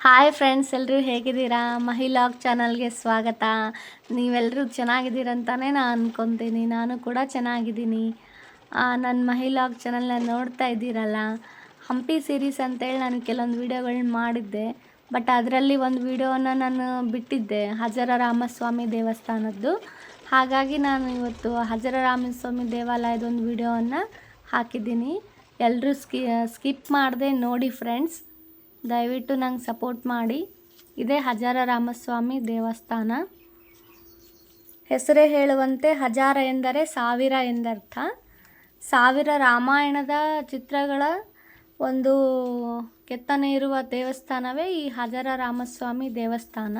Hi friends, ಎಲ್ಲರೂ ಹೇಗಿದ್ದೀರಾ? ಮಹಿಲಾಗ್ ಚಾನಲ್ಗೆ ಸ್ವಾಗತ. ನೀವೆಲ್ಲರೂ ಚೆನ್ನಾಗಿದ್ದೀರಂತಾನೆ ನಾನು ಅಂದ್ಕೊತೀನಿ. ನಾನು ಕೂಡ ಚೆನ್ನಾಗಿದ್ದೀನಿ. ನನ್ನ ಮಹಿಲಾಗ್ ಚಾನಲ್ನ ನೋಡ್ತಾ ಇದ್ದೀರಲ್ಲ. ಹಂಪಿ ಸೀರೀಸ್ ಅಂತೇಳಿ ನಾನು ಕೆಲವೊಂದು ವೀಡಿಯೋಗಳನ್ನ ಮಾಡಿದ್ದೆ. ಬಟ್ ಅದರಲ್ಲಿ ಒಂದು ವೀಡಿಯೋನ ನಾನು ಬಿಟ್ಟಿದ್ದೆ, ಹಜರ ರಾಮಸ್ವಾಮಿ ದೇವಸ್ಥಾನದ್ದು. ಹಾಗಾಗಿ ನಾನು ಇವತ್ತು ಹಜರ ರಾಮಸ್ವಾಮಿ ದೇವಾಲಯದ ಒಂದು ವೀಡಿಯೋವನ್ನು ಹಾಕಿದ್ದೀನಿ. ಎಲ್ಲರೂ ಸ್ಕಿಪ್ ಮಾಡದೆ ನೋಡಿ ಫ್ರೆಂಡ್ಸ್. ದಯವಿಟ್ಟು ನಂಗೆ ಸಪೋರ್ಟ್ ಮಾಡಿ. ಇದೇ ಹಜಾರ ರಾಮಸ್ವಾಮಿ ದೇವಸ್ಥಾನ. ಹೆಸರೇ ಹೇಳುವಂತೆ ಹಜಾರ ಎಂದರೆ ಸಾವಿರ ಎಂದರ್ಥ. ಸಾವಿರ ರಾಮಾಯಣದ ಚಿತ್ರಗಳ ಒಂದು ಕೆತ್ತನೆ ಇರುವ ದೇವಸ್ಥಾನವೇ ಈ ಹಜಾರ ರಾಮಸ್ವಾಮಿ ದೇವಸ್ಥಾನ.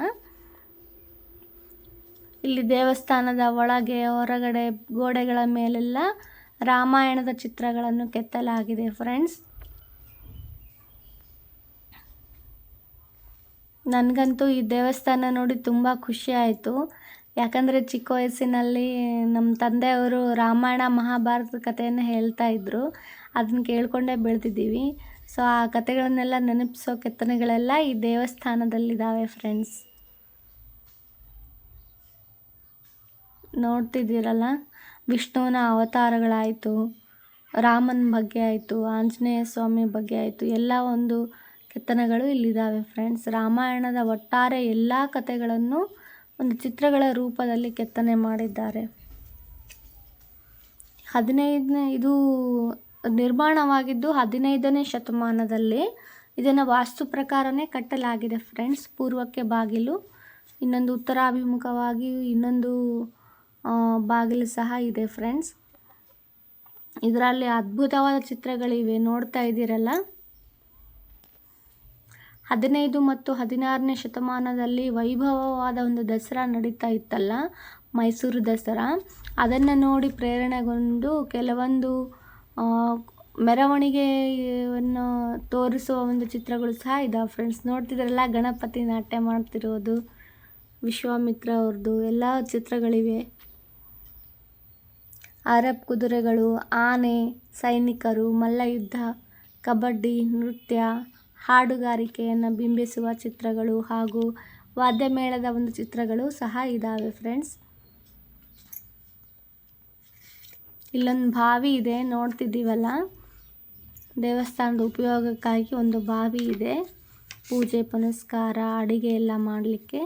ಇಲ್ಲಿ ದೇವಸ್ಥಾನದ ಒಳಗೆ ಹೊರಗಡೆ ಗೋಡೆಗಳ ಮೇಲೆಲ್ಲ ರಾಮಾಯಣದ ಚಿತ್ರಗಳನ್ನು ಕೆತ್ತಲಾಗಿದೆ ಫ್ರೆಂಡ್ಸ್. ನನಗಂತೂ ಈ ದೇವಸ್ಥಾನ ನೋಡಿ ತುಂಬ ಖುಷಿ ಆಯಿತು. ಯಾಕಂದರೆ ಚಿಕ್ಕ ವಯಸ್ಸಿನಲ್ಲಿ ನಮ್ಮ ತಂದೆಯವರು ರಾಮಾಯಣ ಮಹಾಭಾರತದ ಕಥೆಯನ್ನು ಹೇಳ್ತಾ ಇದ್ದರು. ಅದನ್ನು ಕೇಳ್ಕೊಂಡೇ ಬೆಳೆದಿದ್ದೀವಿ. ಸೊ ಆ ಕಥೆಗಳನ್ನೆಲ್ಲ ನೆನಪಿಸೋ ಕೆತ್ತನೆಗಳೆಲ್ಲ ಈ ದೇವಸ್ಥಾನದಲ್ಲಿದ್ದಾವೆ ಫ್ರೆಂಡ್ಸ್. ನೋಡ್ತಿದ್ದೀರಲ್ಲ, ವಿಷ್ಣುವಿನ ಅವತಾರಗಳಾಯಿತು, ರಾಮನ ಬಗ್ಗೆ ಆಯಿತು, ಆಂಜನೇಯ ಸ್ವಾಮಿ ಬಗ್ಗೆ ಆಯಿತು, ಎಲ್ಲ ಒಂದು ಕೆತ್ತನೆಗಳು ಇಲ್ಲಿದ್ದಾವೆ ಫ್ರೆಂಡ್ಸ್. ರಾಮಾಯಣದ ಒಟ್ಟಾರೆ ಎಲ್ಲ ಕಥೆಗಳನ್ನು ಒಂದು ಚಿತ್ರಗಳ ರೂಪದಲ್ಲಿ ಕೆತ್ತನೆ ಮಾಡಿದ್ದಾರೆ. ಇದು ನಿರ್ಮಾಣವಾಗಿದ್ದು 15ನೇ ಶತಮಾನದಲ್ಲಿ. ಇದನ್ನು ವಾಸ್ತು ಪ್ರಕಾರನೇ ಕಟ್ಟಲಾಗಿದೆ ಫ್ರೆಂಡ್ಸ್. ಪೂರ್ವಕ್ಕೆ ಬಾಗಿಲು, ಇನ್ನೊಂದು ಉತ್ತರಾಭಿಮುಖವಾಗಿ ಇನ್ನೊಂದು ಬಾಗಿಲು ಸಹ ಇದೆ ಫ್ರೆಂಡ್ಸ್. ಇದರಲ್ಲಿ ಅದ್ಭುತವಾದ ಚಿತ್ರಗಳಿವೆ, ನೋಡ್ತಾ ಇದ್ದೀರಲ್ಲ. 15 ಮತ್ತು 16ನೇ ಶತಮಾನದಲ್ಲಿ ವೈಭವವಾದ ಒಂದು ದಸರಾ ನಡೀತಾ ಇತ್ತಲ್ಲ, ಮೈಸೂರು ದಸರಾ. ಅದನ್ನು ನೋಡಿ ಪ್ರೇರಣೆಗೊಂಡು ಕೆಲವೊಂದು ಮೆರವಣಿಗೆಯನ್ನು ತೋರಿಸುವ ಒಂದು ಚಿತ್ರಗಳು ಸಹ ಇದ್ದಾವೆ ಫ್ರೆಂಡ್ಸ್. ನೋಡ್ತಿದ್ರಲ್ಲ, ಗಣಪತಿ ನಾಟ್ಯ ಮಾಡ್ತಿರೋದು, ವಿಶ್ವಾಮಿತ್ರ ಅವ್ರದ್ದು ಎಲ್ಲ ಚಿತ್ರಗಳಿವೆ. ಅರಬ್ ಕುದುರೆಗಳು, ಆನೆ, ಸೈನಿಕರು, ಮಲ್ಲಯುದ್ಧ, ಕಬಡ್ಡಿ, ನೃತ್ಯ, ಹಾಡುಗಾರಿಕೆಯನ್ನು ಬಿಂಬಿಸುವ ಚಿತ್ರಗಳು ಹಾಗೂ ವಾದ್ಯಮೇಳದ ಒಂದು ಚಿತ್ರಗಳು ಸಹ ಇದ್ದಾವೆ ಫ್ರೆಂಡ್ಸ್. ಇಲ್ಲೊಂದು ಬಾವಿ ಇದೆ, ನೋಡ್ತಿದ್ದೀವಲ್ಲ. ದೇವಸ್ಥಾನದ ಉಪಯೋಗಕ್ಕಾಗಿ ಒಂದು ಬಾವಿ ಇದೆ. ಪೂಜೆ ಪುನಸ್ಕಾರ, ಅಡಿಗೆ ಎಲ್ಲ ಮಾಡಲಿಕ್ಕೆ,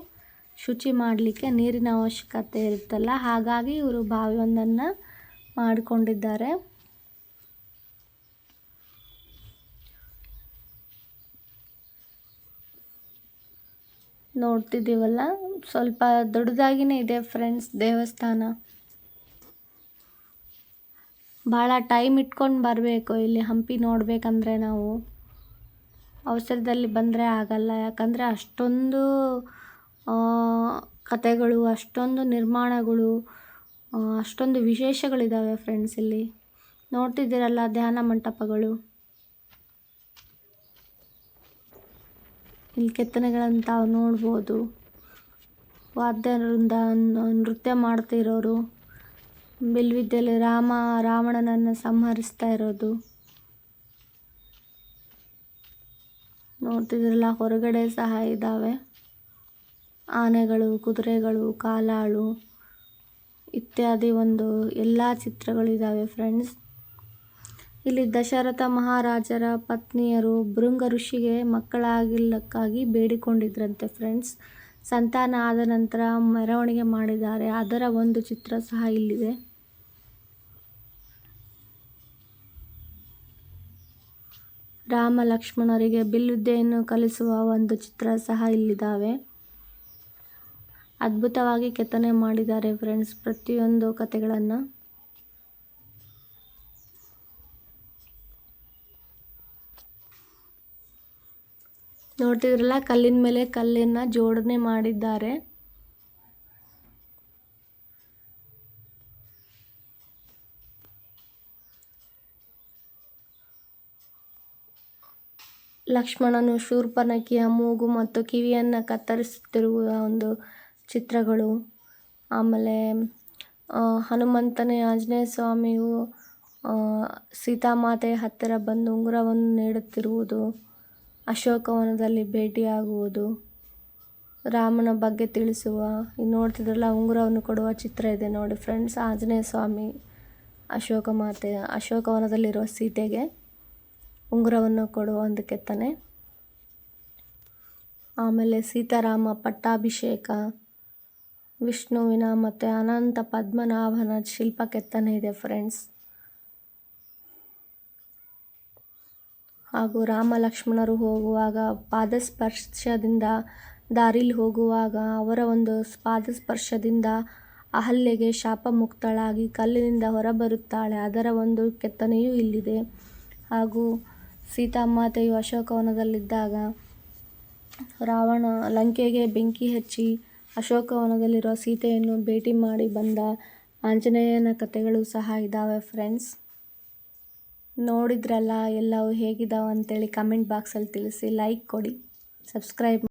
ಶುಚಿ ಮಾಡಲಿಕ್ಕೆ ನೀರಿನ ಅವಶ್ಯಕತೆ ಇರುತ್ತಲ್ಲ, ಹಾಗಾಗಿ ಇವರು ಬಾವಿಯೊಂದನ್ನು ಮಾಡಿಕೊಂಡಿದ್ದಾರೆ. ನೋಡ್ತಿದ್ದೀವಲ್ಲ, ಸ್ವಲ್ಪ ದೊಡ್ಡದಾಗಿನೇ ಇದೆ ಫ್ರೆಂಡ್ಸ್ ದೇವಸ್ಥಾನ. ಭಾಳ ಟೈಮ್ ಇಟ್ಕೊಂಡು ಬರಬೇಕು ಇಲ್ಲಿ ಹಂಪಿ ನೋಡಬೇಕಂದ್ರೆ. ನಾವು ಅವಸರದಲ್ಲಿ ಬಂದರೆ ಆಗಲ್ಲ. ಯಾಕಂದರೆ ಅಷ್ಟೊಂದು ಕಥೆಗಳು, ಅಷ್ಟೊಂದು ನಿರ್ಮಾಣಗಳು, ಅಷ್ಟೊಂದು ವಿಶೇಷಗಳಿದ್ದಾವೆ ಫ್ರೆಂಡ್ಸ್. ಇಲ್ಲಿ ನೋಡ್ತಿದ್ದೀರಲ್ಲ, ಧ್ಯಾನ ಮಂಟಪಗಳು, ಇಲ್ಲಿ ಕೆತ್ತನೆಗಳನ್ನು ತಾವು ನೋಡ್ಬೋದು. ವಾದ್ಯರಿಂದ ನೃತ್ಯ ಮಾಡ್ತಿರೋರು, ಬಿಲ್ವಿದ್ಯೆಯಲ್ಲಿ ರಾವಣನನ್ನು ಸಂಹರಿಸ್ತಾ ಇರೋದು ನೋಡ್ತಿದ್ರಲ್ಲ. ಹೊರಗಡೆ ಸಹ ಇದ್ದಾವೆ ಆನೆಗಳು, ಕುದುರೆಗಳು, ಕಾಲಾಳು ಇತ್ಯಾದಿ ಒಂದು ಎಲ್ಲ ಚಿತ್ರಗಳಿದ್ದಾವೆ ಫ್ರೆಂಡ್ಸ್. ಇಲ್ಲಿ ದಶರಥ ಮಹಾರಾಜರ ಪತ್ನಿಯರು ಭೃಂಗ ಋಷಿಗೆ ಮಕ್ಕಳಾಗಿಲ್ಲಕ್ಕಾಗಿ ಬೇಡಿಕೊಂಡಿದ್ರಂತೆ ಫ್ರೆಂಡ್ಸ್. ಸಂತಾನ ಆದ ನಂತರ ಮೆರವಣಿಗೆ ಮಾಡಿದ್ದಾರೆ. ಅದರ ಒಂದು ಚಿತ್ರ ಸಹ ಇಲ್ಲಿದೆ. ರಾಮ ಲಕ್ಷ್ಮಣರಿಗೆ ಬಿಲ್ವಿದ್ಯೆಯನ್ನು ಕಲಿಸುವ ಒಂದು ಚಿತ್ರ ಸಹ ಇಲ್ಲಿದ್ದಾವೆ. ಅದ್ಭುತವಾಗಿ ಕೆತ್ತನೆ ಮಾಡಿದ್ದಾರೆ ಫ್ರೆಂಡ್ಸ್ ಪ್ರತಿಯೊಂದು ಕಥೆಗಳನ್ನು. ನೋಡ್ತಿದ್ರಲ್ಲ, ಕಲ್ಲಿನ ಮೇಲೆ ಕಲ್ಲನ್ನು ಜೋಡಣೆ ಮಾಡಿದ್ದಾರೆ. ಲಕ್ಷ್ಮಣನು ಶೂರ್ಪನಖಿಯ ಮೂಗು ಮತ್ತು ಕಿವಿಯನ್ನು ಕತ್ತರಿಸುತ್ತಿರುವ ಒಂದು ಚಿತ್ರಗಳು. ಆಮೇಲೆ ಹನುಮಂತನೇ ಆಂಜನೇಯ ಸ್ವಾಮಿಯು ಸೀತಾಮಾತೆಯ ಹತ್ತಿರ ಬಂದು ಉಂಗುರವನ್ನು ನೀಡುತ್ತಿರುವುದು, ಅಶೋಕವನದಲ್ಲಿ ಭೇಟಿಯಾಗುವುದು, ರಾಮನ ಬಗ್ಗೆ ತಿಳಿಸುವ, ಇಲ್ಲಿ ನೋಡ್ತಿದ್ರಲ್ಲ ಉಂಗುರವನ್ನು ಕೊಡುವ ಚಿತ್ರ ಇದೆ ನೋಡಿ ಫ್ರೆಂಡ್ಸ್. ಆಂಜನೇಯ ಸ್ವಾಮಿ ಅಶೋಕ ಮಾತೆ ಅಶೋಕವನದಲ್ಲಿರುವ ಸೀತೆಗೆ ಉಂಗುರವನ್ನು ಕೊಡುವ ಒಂದು ಕೆತ್ತನೆ. ಆಮೇಲೆ ಸೀತಾರಾಮ ಪಟ್ಟಾಭಿಷೇಕ, ವಿಷ್ಣುವಿನ ಮತ್ತು ಅನಂತ ಪದ್ಮನಾಭನ ಶಿಲ್ಪ ಕೆತ್ತನೆ ಇದೆ ಫ್ರೆಂಡ್ಸ್. ಹಾಗೂ ರಾಮ ಲಕ್ಷ್ಮಣರು ಹೋಗುವಾಗ ಪಾದಸ್ಪರ್ಶದಿಂದ ದಾರಿಲಿ ಹೋಗುವಾಗ ಅವರ ಒಂದು ಪಾದಸ್ಪರ್ಶದಿಂದ ಅಹಲ್ಯೆಗೆ ಶಾಪ ಮುಕ್ತಳಾಗಿ ಕಲ್ಲಿನಿಂದ ಹೊರಬರುತ್ತಾಳೆ, ಅದರ ಒಂದು ಕೆತ್ತನೆಯೂ ಇಲ್ಲಿದೆ. ಹಾಗೂ ಸೀತಾಮಾತೆಯು ಅಶೋಕವನದಲ್ಲಿದ್ದಾಗ ರಾವಣ ಲಂಕೆಗೆ ಬೆಂಕಿ ಹಚ್ಚಿ ಅಶೋಕವನದಲ್ಲಿರುವ ಸೀತೆಯನ್ನು ಭೇಟಿ ಮಾಡಿ ಬಂದ ಆಂಜನೇಯನ ಕಥೆಗಳು ಸಹ ಇದ್ದಾವೆ ಫ್ರೆಂಡ್ಸ್. ನೋಡಿದ್ರಲ್ಲ ಎಲ್ಲವೂ ಹೇಗಿದ್ದಾವೆ ಅಂತೇಳಿ ಕಮೆಂಟ್ ಬಾಕ್ಸಲ್ಲಿ ತಿಳಿಸಿ, ಲೈಕ್ ಕೊಡಿ, ಸಬ್ಸ್ಕ್ರೈಬ್